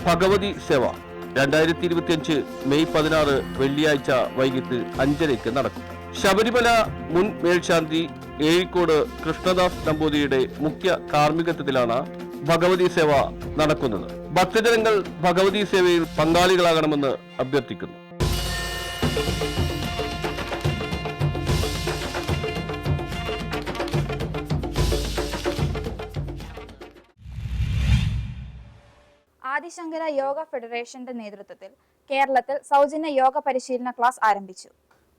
ഭഗവതി സേവ 2025 May 16 വെള്ളിയാഴ്ച വൈകിട്ട് 5:30 നടക്കും. ശബരിമല മുൻ മേൽശാന്തി ഏഴിക്കോട് കൃഷ്ണദാസ് നമ്പൂതിരിയുടെ മുഖ്യ കാർമ്മികത്വത്തിലാണ് ഭഗവതി സേവ നടക്കുന്നത്. ഭക്തജനങ്ങൾ ഭഗവതി സേവയിൽ പങ്കാളികളാകണമെന്ന് അഭ്യർത്ഥിക്കുന്നു. ആദിശങ്കര യോഗ ഫെഡറേഷന്റെ നേതൃത്വത്തിൽ കേരളത്തിൽ സൗജന്യ യോഗ പരിശീലന ക്ലാസ് ആരംഭിച്ചു.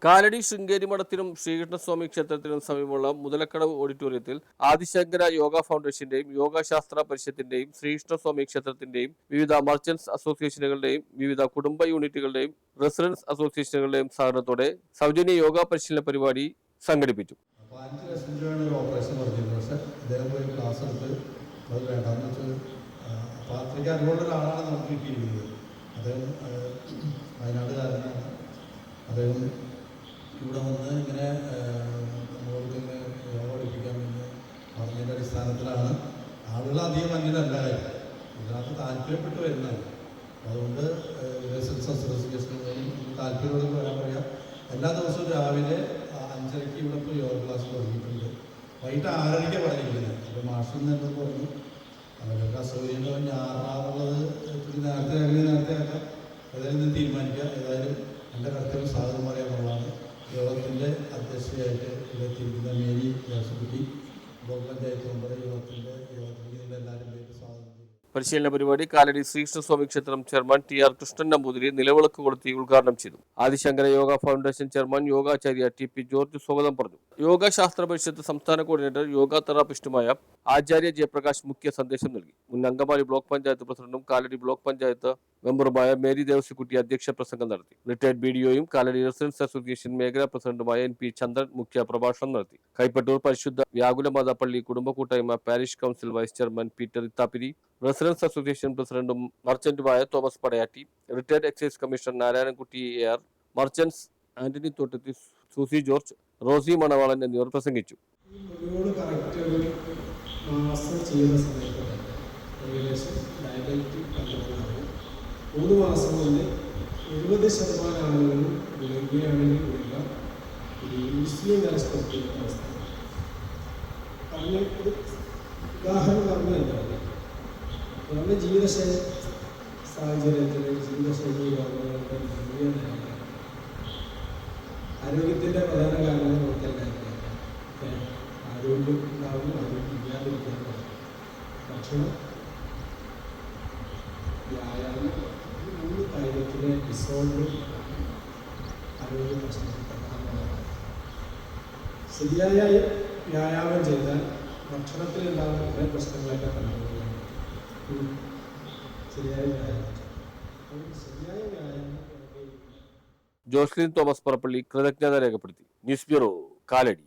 കാലടി ശൃംഗേരി മഠത്തിനും ശ്രീകൃഷ്ണസ്വാമി ക്ഷേത്രത്തിനും സമീപമുള്ള മുതലക്കടവ് ഓഡിറ്റോറിയത്തിൽ ആദിശങ്കര യോഗ ഫൗണ്ടേഷന്റെയും യോഗാശാസ്ത്ര പരിഷത്തിന്റെയും ശ്രീകൃഷ്ണസ്വാമി ക്ഷേത്രത്തിന്റെയും വിവിധ മർച്ചന്റ്സ് അസോസിയേഷനുകളുടെയും വിവിധ കുടുംബ യൂണിറ്റുകളുടെയും റെസിഡൻസ് അസോസിയേഷനുകളുടെയും സഹകരണത്തോടെ സൗജന്യ യോഗ പരിശീലന പരിപാടി സംഘടിപ്പിച്ചു. 5 ലക്ഷം രൂപയാണ് ഓപ്പറേഷൻ പറഞ്ഞിരുന്നത്. പക്ഷേ അദ്ദേഹം പോയി ക്ലാസ് എടുത്ത് അത് വേണ്ടാന്ന് വെച്ചാൽ അപ്പോൾ അത്രയ്ക്ക് അറിവുള്ള ഒരാളാണ് നമുക്ക് കിട്ടിയിരിക്കുന്നത്. അദ്ദേഹം വയനാടുകാരനാണ്. അദ്ദേഹം ഇവിടെ വന്ന് ഇങ്ങനെ നമ്മൾക്ക് ഇങ്ങനെ യോഗ പഠിപ്പിക്കാൻ വേണ്ടി പറഞ്ഞതിൻ്റെ അടിസ്ഥാനത്തിലാണ് ആളുകൾ അധികം മഞ്ഞിലല്ല ഇതിനകത്ത് താല്പര്യപ്പെട്ട് വരുന്നത്. അതുകൊണ്ട് റെസിഡൻസ് അസോസിയേഷനുകളും താല്പര്യമുള്ളവർക്ക് വരാൻ പറയാം. എല്ലാ ദിവസവും രാവിലെ 5:30 ഇവിടെ ഇപ്പോൾ യോഗ ക്ലാസ് തുടങ്ങിയിട്ടുണ്ട്. വൈകിട്ട് 6:30 പറഞ്ഞിരിക്കുന്നത്. അപ്പോൾ മാഷിൽ നിന്ന് പറഞ്ഞു അവരൊക്കെ അസൗകര്യങ്ങൾ ഞാറാറുള്ളത് നേരത്തെ ആക്കാം. ഏതായാലും ഇത് തീരുമാനിക്കുക. ഏതായാലും എൻ്റെ കർത്തവ്യം സ്വാഗതം പറയാനുള്ളതാണ്. യോഗത്തിൻ്റെ അധ്യക്ഷയായിട്ട് ഇവിടെ എത്തിയിരിക്കുന്ന മേരി ദേശക്കുട്ടി ബ്ലോക്ക് പഞ്ചായത്ത് മെമ്പർ യോഗത്തിൻ്റെ എല്ലാവരും പേര് സ്വാഗതം. പരിശീലന പരിപാടി കാലടി ശ്രീകൃഷ്ണസ്വാമി ക്ഷേത്രം ചെയർമാൻ TR കൃഷ്ണൻ നമ്പൂതിരി നിലവിളക്ക് കൊളുത്തി ഉദ്ഘാടനം ചെയ്തു. ആദിശങ്കര യോഗ ഫൗണ്ടേഷൻ ചെയർമാൻ യോഗാചാര്യ TP ജോർജ് സ്വാഗതം പറഞ്ഞു. യോഗാശാസ്ത്ര പരിഷത്ത് സംസ്ഥാന കോർഡിനേറ്റർ യോഗ തെറാപ്പിസ്റ്റുമായ ആചാര്യ ജയപ്രകാശ് മുഖ്യ സന്ദേശം നൽകി. മുൻ അങ്കമാലി ബ്ലോക്ക് പഞ്ചായത്ത് പ്രസിഡന്റും കാലടി ബ്ലോക്ക് പഞ്ചായത്ത് മെമ്പറുമായ മേരി ദേവസിക്കുട്ടി അധ്യക്ഷ പ്രസംഗം നടത്തി. റിട്ടയർഡ് BDOയും കാലടി റെസിഡൻസ് അസോസിയേഷൻ മേഖലാ പ്രസിഡന്റുമായ NP ചന്ദ്രൻ മുഖ്യ പ്രഭാഷണം നടത്തി. കൈപ്പറ്റൂർ പരിശുദ്ധ വ്യാകുലമാത പള്ളി കുടുംബ കൂട്ടായ്മ parish council vice chairman Peter Ithappiri, residence association പ്രസിഡന്റും മർച്ചന്റുമായ Thomas Padayatti, retired excise commissioner Narayanankutty AR, merchants Antony Thottathi, Susie George, Rosie Manavalan എന്നിവർ പ്രസംഗിച്ചു. മൂന്ന് മാസം കൊണ്ട് 70% ആളുകളും ഗുണകീയാണെങ്കിൽ ഉള്ള ഒരു മുസ്ലിം രാഷ്ട്രത്തിൻ്റെ അവസ്ഥ പറഞ്ഞ ഒരു ഉദാഹരണം പറഞ്ഞു എന്താണ് നമ്മുടെ ജീവിതശൈലി സാഹചര്യത്തിൽ ജീവിതശൈലി രോഗങ്ങളുടെ ആരോഗ്യത്തിൻ്റെ പ്രധാന കാരണങ്ങൾ നോക്കിയാൽ ആരോഗ്യം ഉണ്ടാവും, ആരോഗ്യം ഇല്ലാതിരിക്കാൻ ഭക്ഷണം, വ്യായാമം, ഈ 3 കാര്യത്തിലെ ഡിസോർഡർ ആരോഗ്യ പ്രശ്നങ്ങൾ പ്രധാനമാണ്. ശരിയായ വ്യായാമം ചെയ്താൽ ഭക്ഷണത്തിലുണ്ടാകുന്ന കുറേ പ്രശ്നങ്ങളൊക്കെ കണ്ടുകൊള്ളാൻ ശരിയായ വ്യായാമം. ശരിയായ വ്യായാമം ജോസ്ലിൻ തോമസ് പറപ്പള്ളി കൃതജ്ഞത രേഖപ്പെടുത്തി. News bureau, Kalady.